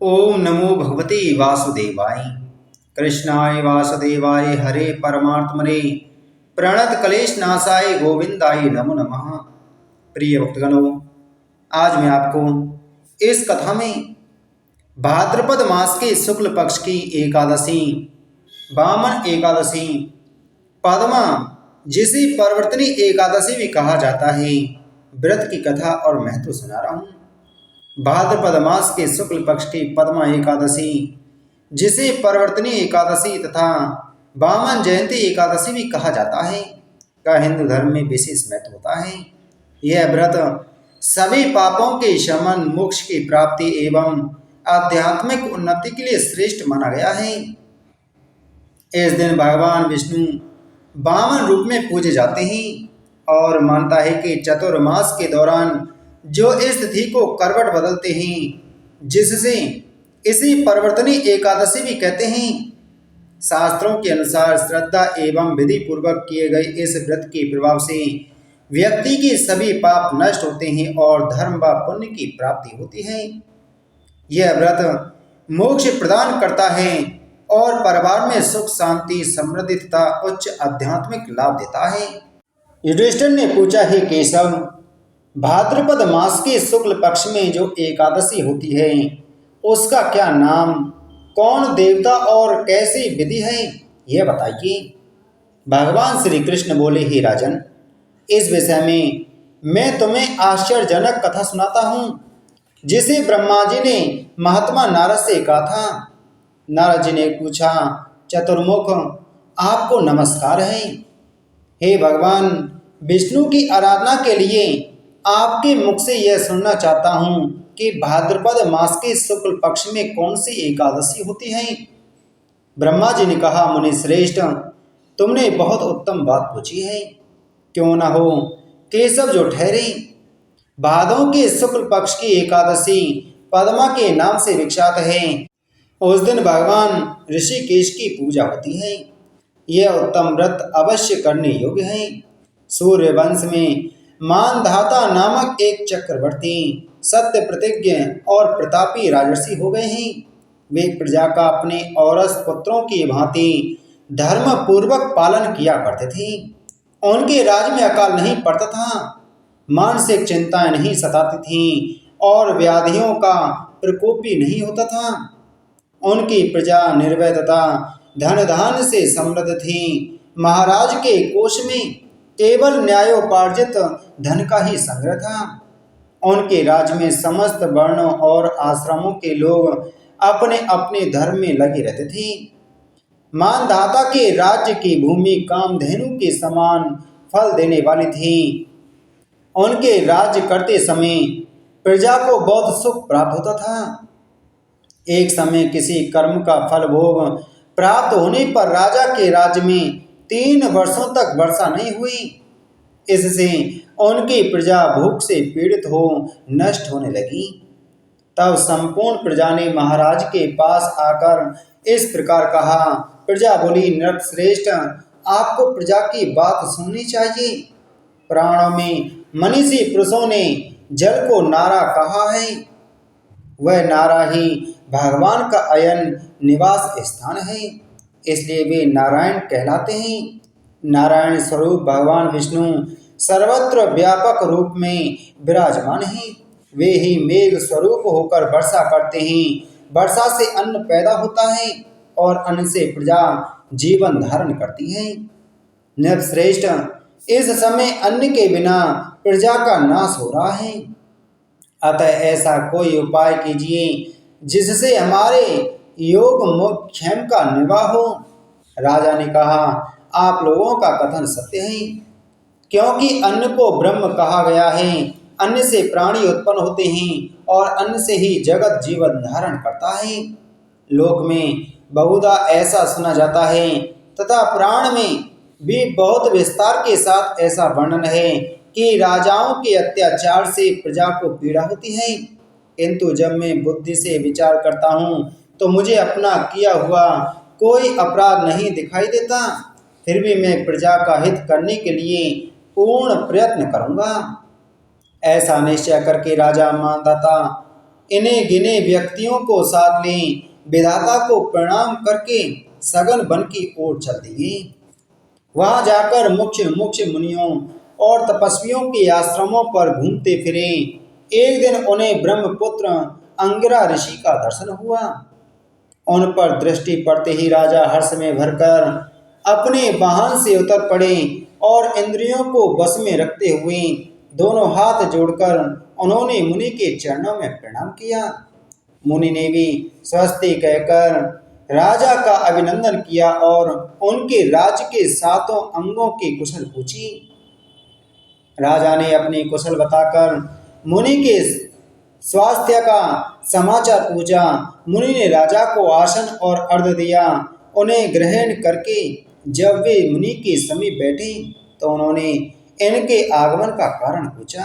ओम नमो भगवते वासुदेवाय। कृष्णाय वासुदेवाय हरे परमात्मने प्रणत क्लेश नाशाय गोविंदाय नमो नमः। प्रिय भक्तगणों, आज मैं आपको इस कथा में भाद्रपद मास के शुक्ल पक्ष की एकादशी वामन एकादशी पद्मा, जिसे परिवर्तनी एकादशी भी कहा जाता है, व्रत की कथा और महत्व सुना रहा हूँ। भाद्रपद मास के शुक्ल पक्ष की पद्मा एकादशी, जिसे परिवर्तनी एकादशी तथा वामन जयंती एकादशी भी कहा जाता है, का हिंदू धर्म में विशेष महत्व होता है। यह व्रत सभी पापों के शमन, मोक्ष की प्राप्ति एवं आध्यात्मिक उन्नति के लिए श्रेष्ठ माना गया है। इस दिन भगवान विष्णु वामन रूप में पूजे जाते हैं और मानता है कि चतुर्मास के दौरान जो इस तिथि को करवट बदलते हैं, जिससे इसी परिवर्तनी एकादशी भी कहते हैं। शास्त्रों के अनुसार श्रद्धा एवं विधि पूर्वक किए गए इस व्रत के प्रभाव से व्यक्ति के सभी पाप नष्ट होते हैं और धर्म व पुण्य की प्राप्ति होती है। यह व्रत मोक्ष प्रदान करता है और परिवार में सुख, शांति, समृद्धि तथा उच्च आध्यात्मिक लाभ देता है। युधिष्ठिर ने पूछा, हे केशव, भाद्रपद मास के शुक्ल पक्ष में जो एकादशी होती है, उसका क्या नाम, कौन देवता और कैसी विधि है, यह बताइए। भगवान श्री कृष्ण बोले, हे राजन, इस विषय में मैं तुम्हें आश्चर्यजनक कथा सुनाता हूँ, जिसे ब्रह्मा जी ने महात्मा नारद से कहा था। नारद जी ने पूछा, चतुर्मुख, आपको नमस्कार है। हे भगवान, विष्णु की आराधना के लिए आपके मुख से यह सुनना चाहता हूँ कि भाद्रपद मास के शुक्ल पक्ष में कौन सी एकादशी होती है। ब्रह्मा जी ने कहा, मुनि श्रेष्ठ, तुमने बहुत उत्तम बात पूछी है। क्यों न हो केशव जो ठहरे। भादों के शुक्ल पक्ष की एकादशी पद्मा के नाम से विख्यात है। उस दिन भगवान ऋषिकेश की पूजा होती है। यह उत्तम व्रत अवश्य करने योग्य है। सूर्य वंश में मानधाता नामक एक चक्रवर्ती सत्य प्रतिज्ञ और प्रतापी राजर्षि हो गए हैं। वे प्रजा का अपने औरस पुत्रों की भांति धर्म पूर्वक पालन किया करते थे। उनके राज में अकाल नहीं पड़ता था, मानसिक चिंताएं नहीं सताती थीं और व्याधियों का प्रकोप भी नहीं होता था। उनकी प्रजा निर्भय तथा धन धान्य से समृद्ध थी। महाराज के कोष में केवल न्यायोपार्जित धन का ही संग्रह था। उनके राज्य में समस्त वर्णों और आश्रमों के लोग अपने अपने धर्म में लगे रहते थे। मानधाता के राज्य की भूमि कामधेनु के समान फल देने वाली थी। उनके राज्य करते समय प्रजा को बहुत सुख प्राप्त होता था। एक समय किसी कर्म का फल भोग प्राप्त होने पर राजा के राज्य में 3 वर्षों तक वर्षा नहीं हुई। इससे उनकी प्रजा भूख से पीड़ित हो नष्ट होने लगी। तब संपूर्ण प्रजा ने महाराज के पास आकर इस प्रकार कहा। प्रजा बोली, नृप श्रेष्ठ, आपको प्रजा की बात सुननी चाहिए। पुराणों में मनीषी पुरुषों ने जल को नारा कहा है। वह नारा ही भगवान का अयन निवास स्थान है, इसलिए वे नारायण कहलाते हैं। नारायण स्वरूप भगवान विष्णु सर्वत्र व्यापक रूप में विराजमान हैं। वे ही मेघ स्वरूप होकर वर्षा करते हैं। वर्षा से अन्न पैदा होता है और अन्न से प्रजा जीवन धारण करती है। नृपश्रेष्ठ, इस समय अन्न के बिना प्रजा का नाश हो रहा है। अतः ऐसा कोई उपाय कीजिए जिससे हमारे योग मोक्षेम का निर्वाह हो। राजा ने कहा, आप लोगों का कथन सत्य है, क्योंकि अन्न को ब्रह्म कहा गया है। अन्न से प्राणी उत्पन्न होते हैं और अन्न से ही जगत जीवन धारण करता है। लोक में बहुधा ऐसा सुना जाता है तथा पुराण में भी बहुत विस्तार के साथ ऐसा वर्णन है कि राजाओं के अत्याचार से प्रजा को पीड़ा होती है। किंतु जब मैं बुद्धि से विचार करता हूँ तो मुझे अपना किया हुआ कोई अपराध नहीं दिखाई देता। फिर भी मैं प्रजा का हित करने के लिए पूर्ण प्रयत्न करूँगा। ऐसा निश्चय करके राजा मानधाता इन्हें गिने व्यक्तियों को साथ लें, विधाता को प्रणाम करके सघन वन की ओर चल दिए। वहां जाकर मुख्य मुख्य मुनियों और तपस्वियों के आश्रमों पर घूमते फिरे। एक दिन उन्हें ब्रह्मपुत्र अंगिरा ऋषि का दर्शन हुआ। उन पर दृष्टि पड़ते ही राजा हर्ष में भरकर अपने वाहन से उतर पड़े और इंद्रियों को वश में रखते हुए दोनों हाथ जोड़कर उन्होंने मुनि के चरणों में प्रणाम किया। मुनि ने भी स्वस्ति कहकर राजा का अभिनंदन किया और उनके राज्य के सातों अंगों की कुशल पूछी। राजा ने अपनी कुशल बताकर मुनि के स्वास्थ्य का समाचार पूछा। मुनि ने राजा को आसन और अर्घ्य दिया। उन्हें ग्रहण करके जब वे मुनि के समीप बैठे तो उन्होंने इनके आगमन का कारण पूछा।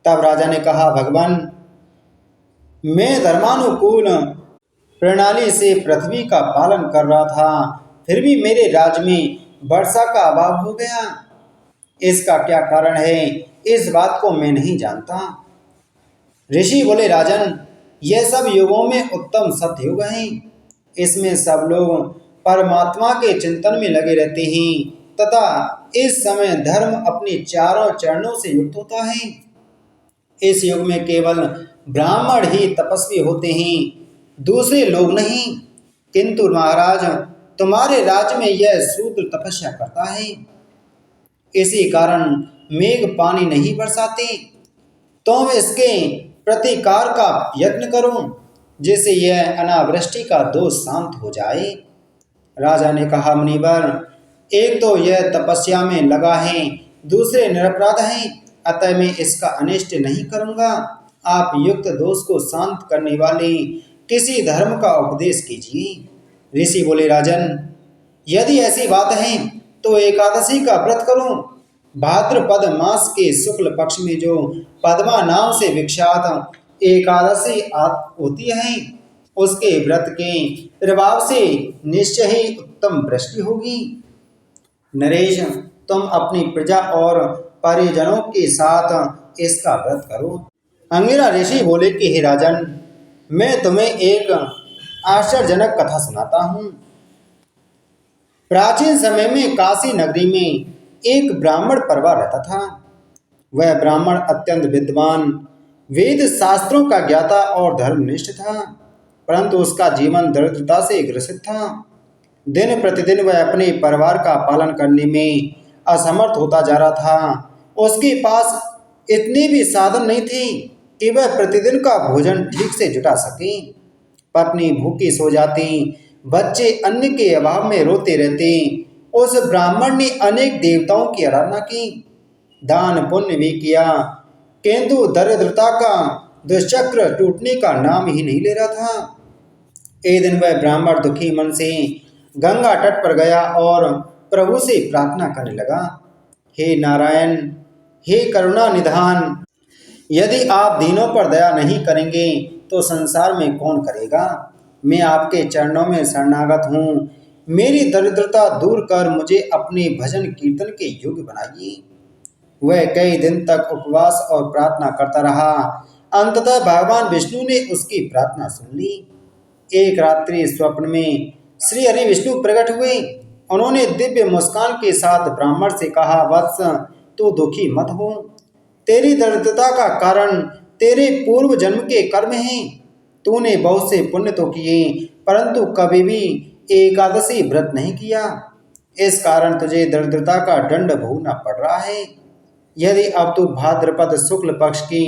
तब राजा ने कहा, भगवान, मैं धर्मानुकूल प्रणाली से पृथ्वी का पालन कर रहा था, फिर भी मेरे राज्य में वर्षा का अभाव हो गया। इसका क्या कारण है, इस बात को मैं नहीं जानता। ऋषि बोले, राजन, यह सब युगों में उत्तम सतयुग है। इसमें सब लोग परमात्मा के चिंतन में लगे रहते हैं तथा इस समय धर्म अपने चारों चरणों से युक्त होता है। इस युग में केवल ब्राह्मण ही तपस्वी होते हैं, दूसरे लोग नहीं। किंतु महाराज, तुम्हारे राज्य में यह शूद्र तपस्या करता है, इसी कारण मेघ पानी नहीं बरसाते। तुम इसके प्रतिकार का यत्न करो, जिससे यह अनावृष्टि का दोष शांत हो जाए। राजा ने कहा, मुनिवर, एक तो यह तपस्या में लगा है, दूसरे निरपराध है, अतः मैं इसका अनिष्ट नहीं करूंगा। आप युक्त दोष को शांत करने वाले किसी धर्म का उपदेश कीजिए। ऋषि बोले, राजन, यदि ऐसी बात है तो एकादशी का व्रत करो। भाद्रपद मास के शुक्ल पक्ष में जो पद्मा नाम से विख्यात एकादशी होती है, उसके व्रत के प्रभाव से निश्चय ही उत्तम वृष्टि होगी। नरेश, तुम अपनी प्रजा और परिजनों के साथ इसका व्रत करो। अंगिरा ऋषि बोले कि हे राजन, मैं तुम्हें एक आश्चर्यजनक कथा सुनाता हूँ। प्राचीन समय में काशी नगरी में एक ब्राह्मण परिवार रहता था। वह ब्राह्मण अत्यंत विद्वान, वेद शास्त्रों का ज्ञाता और धर्मनिष्ठ था, परंतु उसका जीवन दरिद्रता से ग्रसित था। दिन प्रतिदिन वह अपने परिवार का पालन करने में असमर्थ होता जा रहा था। उसके पास इतने भी साधन नहीं थे कि वह प्रतिदिन का भोजन ठीक से जुटा सके। पत्नी भूखी सो जाती, बच्चे अन्न के अभाव में रोते रहते। उस ब्राह्मण ने अनेक देवताओं की आराधना की, दान पुण्य भी किया, किंतु दरिद्रता का दुष्चक्र टूटने का नाम ही नहीं ले रहा था। एक दिन वह ब्राह्मण दुखी मन से गंगा तट पर गया और प्रभु से प्रार्थना करने लगा, हे नारायण, हे करुणा निधान, यदि आप दीनों पर दया नहीं करेंगे तो संसार में कौन करेगा। मैं आपके चरणों में शरणागत हूँ। मेरी दरिद्रता दूर कर मुझे अपने भजन कीर्तन के योग्य बनाइए। वह कई दिन तक उपवास और प्रार्थना करता रहा। अंततः भगवान विष्णु ने उसकी प्रार्थना सुन ली। एक रात्रि स्वप्न में श्री हरि विष्णु प्रकट हुए। उन्होंने दिव्य मुस्कान के साथ ब्राह्मण से कहा, वत्स, तू दुखी मत हो। तेरी दरिद्रता का कारण तेरे पूर्व जन्म के कर्म हैं। तूने बहुत से पुण्य तो किए, परंतु कभी भी एकादशी व्रत नहीं किया। इस कारण तुझे दरिद्रता का दंड भोगना पड़ रहा है। यदि अब तू भाद्रपद शुक्ल पक्ष की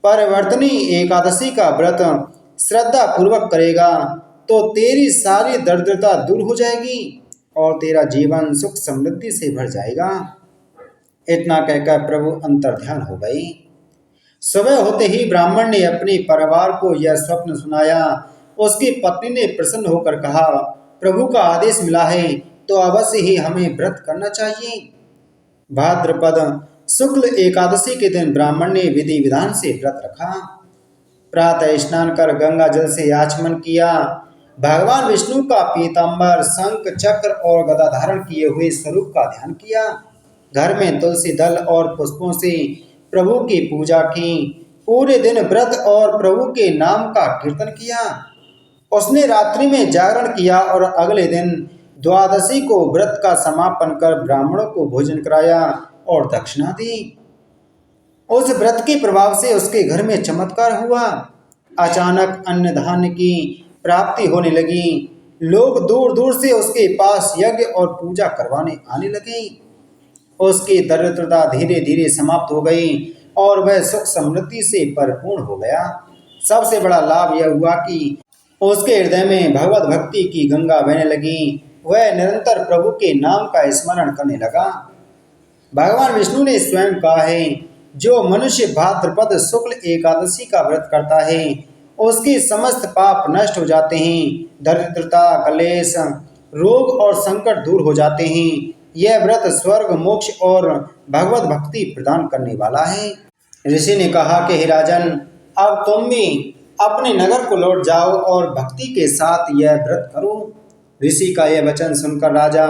परिवर्तनी एकादशी का व्रत श्रद्धा पूर्वक करेगा तो तेरी सारी दरिद्रता दूर हो जाएगी और तेरा जीवन सुख समृद्धि से भर जाएगा। इतना कहकर प्रभु अंतर्ध्यान हो गए। सुबह होते ही ब्राह्मण ने अपने परिवार को यह स्वप्न सुनाया। उसकी पत्नी ने प्रसन्न होकर कहा, प्रभु का आदेश मिला है तो अवश्य ही हमें व्रत करना चाहिए। भाद्रपद शुक्ल एकादशी के दिन ब्राह्मण ने विधि विधान से व्रत रखा। प्रातः स्नान कर गंगा जल से आचमन किया। भगवान विष्णु का पीतांबर, शंख, चक्र और गदा धारण किए हुए स्वरूप का ध्यान किया। घर में तुलसी दल और पुष्पों से प्रभु की पूजा की। पूरे दिन व्रत और प्रभु के नाम का कीर्तन किया। उसने रात्रि में जागरण किया और अगले दिन द्वादशी को व्रत का समापन कर ब्राह्मणों को भोजन कराया और दक्षिणा दी। उस व्रत के प्रभाव से उसके घर में चमत्कार हुआ। अचानक अन्न धान्य की प्राप्ति होने लगी। लोग दूर दूर से उसके पास यज्ञ और पूजा करवाने आने लगे। उसकी दरिद्रता धीरे धीरे समाप्त हो गई और वह सुख समृद्धि से परिपूर्ण हो गया। सबसे बड़ा लाभ यह हुआ कि उसके हृदय में भगवत भक्ति की गंगा बहने लगी। वह निरंतर प्रभु के नाम का स्मरण करने लगा। भगवान विष्णु ने स्वयं कहा है, जो मनुष्य भाद्रपद शुक्ल एकादशी का व्रत करता है उसके समस्त पाप नष्ट हो जाते हैं। दरिद्रता, कलेश, रोग और संकट दूर हो जाते हैं। यह व्रत स्वर्ग, मोक्ष और भगवत भक्ति प्रदान करने वाला है। ऋषि ने कहा कि हे राजन, अब तुम भी अपने नगर को लौट जाओ और भक्ति के साथ यह व्रत करो। ऋषि का यह वचन सुनकर राजा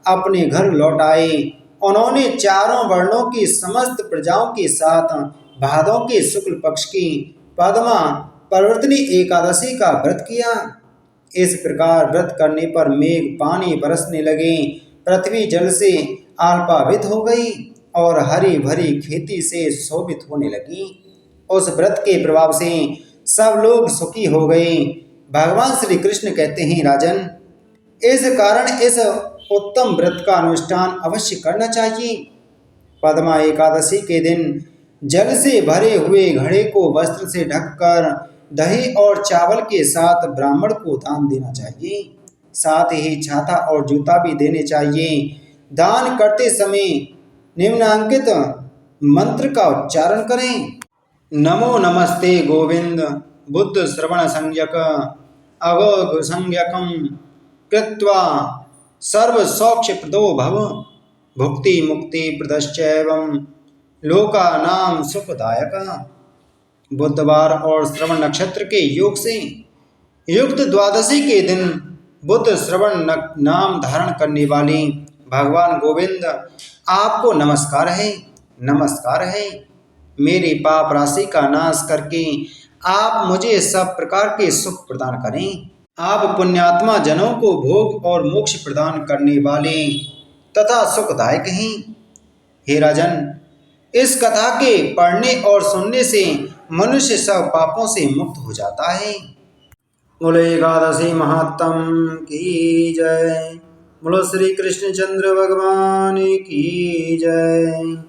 अपने घर लौट आए। उन्होंने चारों वर्णों की समस्त प्रजाओं के साथ भादों के शुक्ल पक्ष की पद्मा प्रवर्तनी एकादशी का व्रत किया। इस प्रकार व्रत करने पर मेघ पानी बरसने लगे, पृथ्वी जल से आल्पावित हो गई और हरी भरी खेती से शोभित होने लगी। उस व्रत के प्रभाव से सब लोग सुखी हो गए। भगवान श्री कृष्ण कहते हैं, राजन, इस कारण इस उत्तम व्रत का अनुष्ठान अवश्य करना चाहिए। पद्मा एकादशी के दिन जल से भरे हुए घड़े को वस्त्र से ढककर दही और चावल के साथ ब्राह्मण को दान देना चाहिए। साथ ही छाता और जूता भी देने चाहिए। दान करते समय निम्नांकित मंत्र का उच्चारण करें। नमो नमस्ते गोविंद बुद्ध श्रवण संज्ञक अगोघ संज्ञकम कृत्वा सर्व सौक्ष प्रदो भव भुक्ति मुक्ति प्रदश्चैवं लोका नाम सुखदायक। बुधवार और श्रवण नक्षत्र के योग से युक्त द्वादशी के दिन बुद्ध श्रवण नाम धारण करने वाली भगवान गोविंद आपको नमस्कार है, नमस्कार है। मेरे पाप राशि का नाश करके आप मुझे सब प्रकार के सुख प्रदान करें। आप पुण्यात्मा जनों को भोग और मोक्ष प्रदान करने वाले तथा सुखदायक हैं। हे राजन, इस कथा के पढ़ने और सुनने से मनुष्य सब पापों से मुक्त हो जाता है। बोलो एकादशी महात्म की जय। बोलो श्री कृष्णचंद्र भगवान की जय।